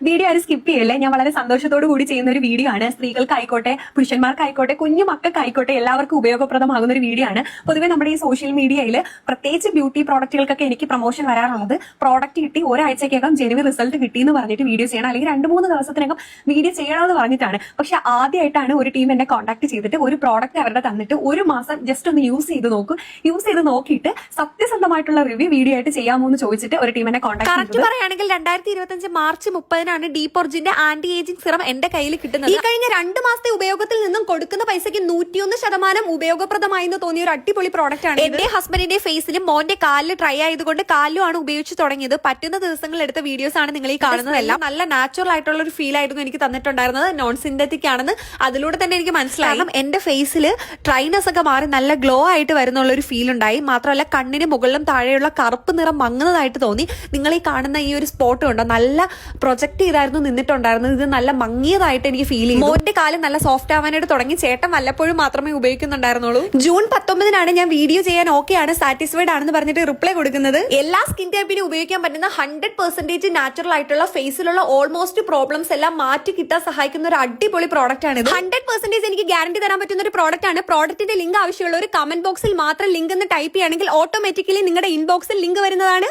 Video ആരും skip ചെയ്യല്ലേ. ഞാൻ വളരെ സന്തോഷത്തോടു കൂടി ചെയ്യുന്ന ഒരു വീഡിയോ ആണ്. സ്ത്രീകൾക്കായിക്കോട്ടെ, പുരുഷന്മാർക്കായിക്കോട്ടെ, കുഞ്ഞു മക്കൾക്കായിക്കോട്ടെ എല്ലാവർക്കും ഉപയോഗപ്രദമാകുന്ന ഒരു വീഡിയോ ആണ്. പൊതുവെ നമ്മുടെ ഈ സോഷ്യൽ മീഡിയയിൽ പ്രത്യേകിച്ച് ബ്യൂട്ടി പ്രോഡക്റ്റുകൾക്കൊക്കെ എനിക്ക് പ്രൊമോഷൻ വരാറുള്ളത് പ്രോഡക്റ്റ് കിട്ടി ഒരാഴ്ചക്കകം ജെനുവിൻ റിസൾട്ട് കിട്ടി എന്ന് പറഞ്ഞിട്ട് വീഡിയോ ചെയ്യണം, അല്ലെങ്കിൽ 2-3 ദിവസത്തിനകം വീഡിയോ ചെയ്യണമെന്ന് പറഞ്ഞിട്ടാണ്. പക്ഷെ ആദ്യമായിട്ടാണ് ഒരു ടീം എന്നെ കോൺടാക്ട് ചെയ്തിട്ട് ഒരു പ്രോഡക്റ്റ് അവരുടെ തന്നിട്ട് 1 മാസം ജസ്റ്റ് ഒന്ന് യൂസ് ചെയ്ത് നോക്കും. യൂസ് ചെയ്ത് നോക്കിയിട്ട് സത്യസന്ധമായിട്ടുള്ള റിവ്യൂ വീഡിയോ ആയിട്ട് ചെയ്യാമോ എന്ന് ചോദിച്ചിട്ട് ഒരു ടീം എന്നെ കോൺടാക്ട് കറക്റ്റ് പറയുകയാണെങ്കിൽ 2025 മാർച്ച് 30-നാണ് ഡീപ് ഒറിജിന്റെ ആന്റി ഏജിംഗ് സിറം എന്റെ കയ്യിൽ കിട്ടുന്നത്. ഈ കഴിഞ്ഞ 2 മാസത്തെ ഉപയോഗത്തിൽ നിന്നും കൊടുക്കുന്ന പൈസയ്ക്ക് 101% ഉപയോഗപ്രദമായി എന്ന് തോന്നിയ ഒരു അടിപൊളി പ്രോഡക്റ്റ് ആണ്. എന്റെ ഹസ്ബൻഡിന്റെ ഫേസിലും മോന്റെ കാലിൽ ട്രൈ ആയതുകൊണ്ട് കാലിലുമാണ് ഉപയോഗിച്ച് തുടങ്ങിയത്. പറ്റുന്ന ദിവസങ്ങളിൽ എടുത്ത വീഡിയോസ് ആണ് നിങ്ങൾ ഈ കാണുന്നതെല്ലാം. നല്ല നാച്ചുറൽ ആയിട്ടുള്ള ഒരു ഫീൽ ആയിരുന്നു എനിക്ക് തന്നിട്ടുണ്ടായിരുന്നത്. നോൺ സിന്തറ്റിക് ആണെന്ന് അതിലൂടെ തന്നെ എനിക്ക് മനസ്സിലായി. എന്റെ ഫേസിൽ ട്രൈനസ് ഒക്കെ മാറി നല്ല ഗ്ലോ ആയിട്ട് വരുന്നുള്ള ഒരു ഫീൽ ഉണ്ടായി. മാത്രമല്ല കണ്ണിന് മുകളിലും താഴെയുള്ള കറുപ്പ് നിറം മങ്ങുന്നതായിട്ട് തോന്നി. നിങ്ങൾ ഈ കാണുന്ന ഈ ഒരു സ്പോട്ട് ഉണ്ടോ, നല്ല പ്രൊജക്ട് ചെയ്തായിരുന്നു നിന്നിട്ടുണ്ടായിരുന്നത്. ഇത് നല്ല മങ്ങിയതായിട്ട് എനിക്ക് ഫീൽ ചെയ്തു. മോന്റെ കാലം നല്ല സോഫ്റ്റ് ആവാനായിട്ട് തുടങ്ങി. ചേട്ടൻ വല്ലപ്പോഴും മാത്രമേ ഉപയോഗിക്കുന്നുണ്ടായിരുന്നുള്ളൂ. ജൂൺ 19-നാണ് ഞാൻ വീഡിയോ ചെയ്യാൻ ഓക്കെ ആണ്, സാറ്റിസ്ഫൈഡ് ആണെന്ന് പറഞ്ഞിട്ട് റിപ്ലൈ കൊടുക്കുന്നത്. എല്ലാ സ്കിൻ ടൈപ്പിനും ഉപയോഗിക്കാൻ പറ്റുന്ന 100% നാച്ചുറൽ ആയിട്ടുള്ള ഫേസിലുള്ള ഓൾമോസ്റ്റ് പ്രോബ്ലംസ് എല്ലാം മാറ്റി കിട്ടാൻ സഹായിക്കുന്ന ഒരു അടിപൊളി പ്രോഡക്റ്റ് ആണ്. 100% എനിക്ക് ഗ്യാരണ്ടി തരാൻ പറ്റുന്ന ഒരു പ്രോഡക്റ്റ് ആണ്. പ്രോഡക്റ്റിന്റെ ലിങ്ക് ആവശ്യമുള്ള ഒരു കമന്റ് ബോക്സിൽ മാത്രം ലിങ്ക് എന്ന് ടൈപ്പ് ചെയ്യുകയാണെങ്കിൽ ഓട്ടോമാറ്റിക്കലി നിങ്ങളുടെ ഇൻബോക്സിൽ ലിങ്ക് വരുന്നതാണ്.